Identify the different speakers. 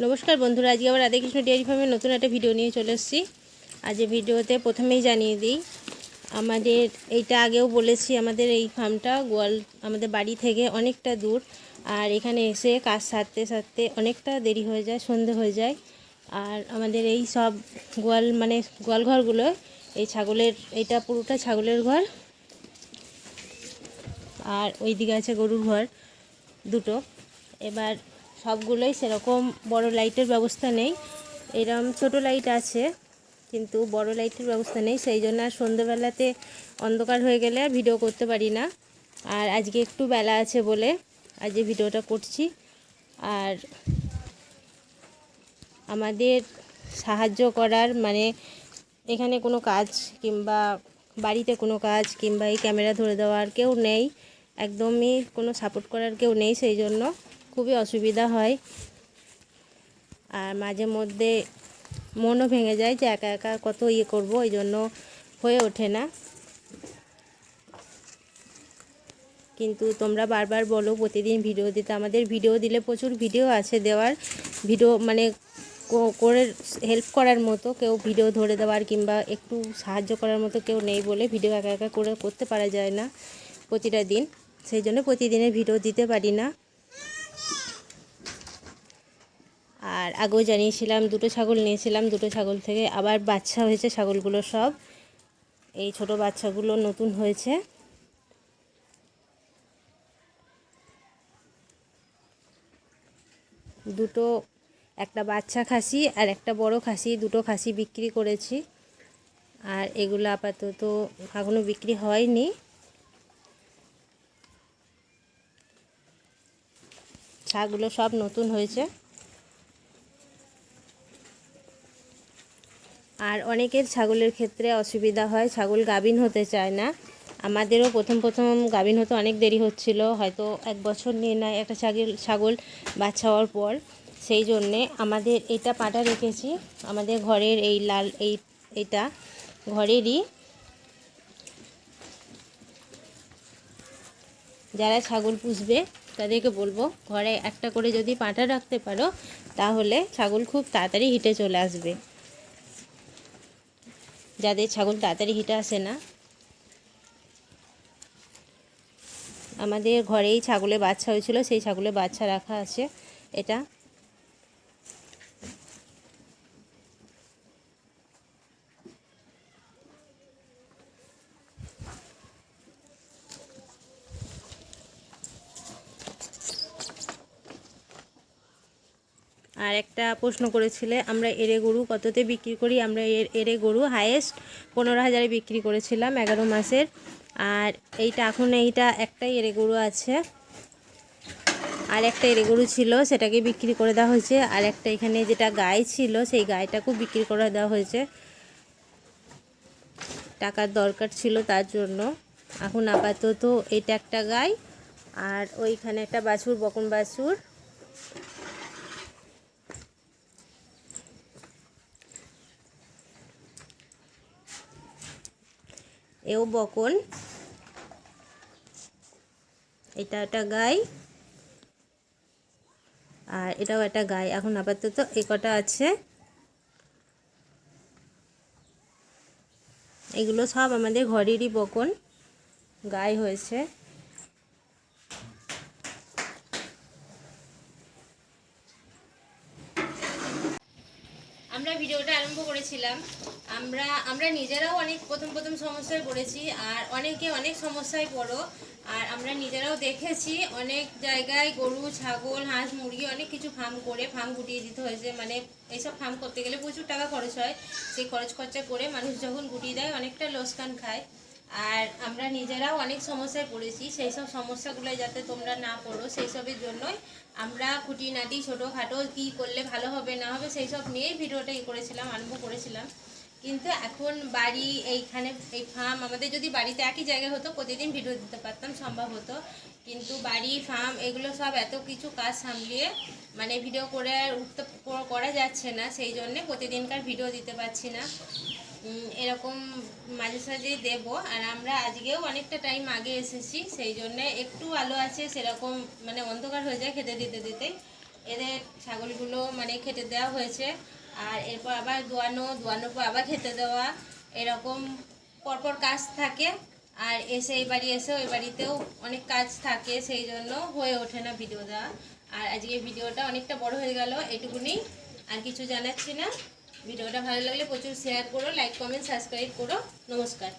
Speaker 1: নমস্কার বন্ধুরা, আজকে আবার রাধাকৃষ্ণ ডেয়ারি ফার্মের নতুন একটা ভিডিও নিয়ে চলে এসেছি। আজ ভিডিওতে প্রথমেই জানিয়ে দিই, আমাদের এইটা আগেও বলেছি, আমাদের এই ফার্মটা গোয়াল আমাদের বাড়ি থেকে অনেকটা দূর। আর এখানে এসে কাজ সারতে সারতে অনেকটা দেরি হয়ে যায়, সন্ধে হয়ে যায়। আর আমাদের এই সব গোয়াল ঘরগুলো, এই ছাগলের, এইটা পুরোটা ছাগলের ঘর, আর ওই দিকে আছে গরুর ঘর দুটো। এবার সবগুলোই সেরকম বড় লাইটের ব্যবস্থা নেই, এরকম ছোট লাইট আছে কিন্তু বড় লাইটের ব্যবস্থা নেই, সেই জন্য আর সন্ধ্যেবেলাতে অন্ধকার হয়ে গেলে আর ভিডিও করতে পারি না। আর আজকে একটু বেলা আছে বলে আজকে ভিডিওটা করছি। আর আমাদের সাহায্য করার এখানে কোনো কাজ কিংবা বাড়িতে কোনো কাজ কিংবা এই ক্যামেরা ধরে দেওয়ার কেউ নেই, একদমই কোনো সাপোর্ট করার কেউ নেই, সেই জন্য খুবই অসুবিধা হয়। আর মাঝে মধ্যে মনও ভেঙে যায় যে একা একা কত করব, এই জন্য হয়ে ওঠে না। কিন্তু তোমরা বারবার বলো প্রতিদিন ভিডিও দিতে, আমাদের ভিডিও দিলে প্রচুর ভিডিও আছে দেওয়ার, ভিডিও করে হেল্প করার মতো কেউ, ভিডিও ধরে দেওয়ার কিংবা একটু সাহায্য করার মতো কেউ নেই বলে ভিডিও একা একা করতে পারা যায় না প্রতিটা দিন, সেই জন্য প্রতিদিনের ভিডিও দিতে পারি না। আর আগেও জানিয়েছিলাম দুটো ছাগল নিয়েছিলাম, দুটো ছাগল থেকে আবার বাচ্চা হয়েছে, ছাগলগুলো সব এই ছোট বাচ্চাগুলো নতুন হয়েছে। দুটো, একটা বাচ্চা খাসি আর একটা বড় খাসি, দুটো খাসি বিক্রি করেছি। আর এগুলো আপাতত এখনও বিক্রি হয়নি। ছাগলগুলো সব নতুন হয়েছে। আর অনেকের ছাগলের ক্ষেত্রে অসুবিধা হয়, ছাগল গাভিন হতে চায় না। আমাদেরও প্রথম গাভিন হতে অনেক দেরি হচ্ছিল, হয়তো 1 বছর নিয়ে নেয় একটা ছাগল বাচ্চা হওয়ার পর। সেই জন্যে আমাদের এটা পাটা রেখেছি, আমাদের ঘরের এই লাল এইটা ঘরেরই। যারা ছাগল পুষবে তাদেরকে বলবো ঘরে একটা করে যদি পাটা রাখতে পারো তাহলে ছাগল খুব তাড়াতাড়ি হিটে চলে আসবে। যাদের ছাগল তাড়াতাড়ি হিটে আসে না, আমাদের ঘরেই ছাগলের বাচ্চা হয়েছিল, সেই ছাগলের বাচ্চা রাখা আছে এটা। আর একটা প্রশ্ন করেছিলে আমরা এড়ে গরু কততে বিক্রি করি, আমরা এড়ে গরু হাইয়েস্ট 15,000-এ বিক্রি করেছিলাম 11 মাসের। আর এইটা একটাই এড়ে গরু আছে, আর একটা এড়ে গরু ছিল সেটাকে বিক্রি করে দেওয়া হয়েছে। আর একটা এখানে যেটা গাই ছিল সেই গাইটাকেও বিক্রি করে দেওয়া হয়েছে, টাকার দরকার ছিল তার জন্য। এখন আপাতত এটা একটা গাই আর ওইখানে একটা বাছুর, বকন বাছুর। এও বকন, এটা একটা গাই আর এটাও একটা গাই। এখন আপাতত এই কটা আছে, এগুলো সব আমাদের ঘরেরই বকন গাই হয়েছে। আমরা ভিডিওটা আরম্ভ করেছিলাম, আমরা নিজেরাও অনেক প্রথম সমস্যায় পড়েছি, আর অনেকে অনেক সমস্যায় পড়ো। আর আমরা নিজেরাও দেখেছি অনেক জায়গায় গরু, ছাগল, হাঁস, মুরগি অনেক কিছু ফার্ম গুটিয়ে দিতে হয়েছে। এইসব ফার্ম করতে গেলে প্রচুর টাকা খরচ হয়, সেই খরচা করে মানুষ যখন গুটিয়ে দেয় অনেকটা লোকসান খায়। আর আমরা নিজেরাও অনেক সমস্যায় পড়েছি, সেই সব সমস্যাগুলো যাতে তোমরা না পড়ো সেই সবের জন্যই আমরা খুঁটিনাটি ছোটোখাটো কী করলে ভালো হবে না হবে সেই সব নিয়েই ভিডিওটা আরম্ভ করেছিলাম। কিন্তু এখন বাড়ি এইখানে এই ফার্ম, আমাদের যদি বাড়িতে একই জায়গায় হতো প্রতিদিন ভিডিও দিতে পারতাম, সম্ভব হতো। কিন্তু বাড়ি, ফার্ম এগুলো সব এত কিছু কাজ সামলিয়ে ভিডিও করে করা যাচ্ছে না, সেই জন্যে প্রতিদিনকার ভিডিও দিতে পারছি না। এরকম মাঝে সাঝেই দেব। আর আমরা আজকেও অনেকটা টাইম আগে এসেছি, সেই জন্য একটু আলো আছে, সেরকম অন্ধকার হয়ে যায় খেতে দিতে দিতে। এদের ছাগলগুলো মানে খেতে দেওয়া হয়েছে। আর এরপর আবার দোয়ানোর পর আবার খেতে দেওয়া, এরকম পরপর কাজ থাকে। আর এসে এই বাড়ি এসে ওই বাড়িতেও অনেক কাজ থাকে, সেই জন্য হয়ে ওঠে না ভিডিও দেওয়া। আর আজকে ভিডিওটা অনেকটা বড় হয়ে গেল, এটুকুনি, আর কিছু জানাচ্ছি না। ভিডিওটা ভালো লাগলে প্রচুর শেয়ার করো, লাইক কমেন্ট সাবস্ক্রাইব করো। নমস্কার।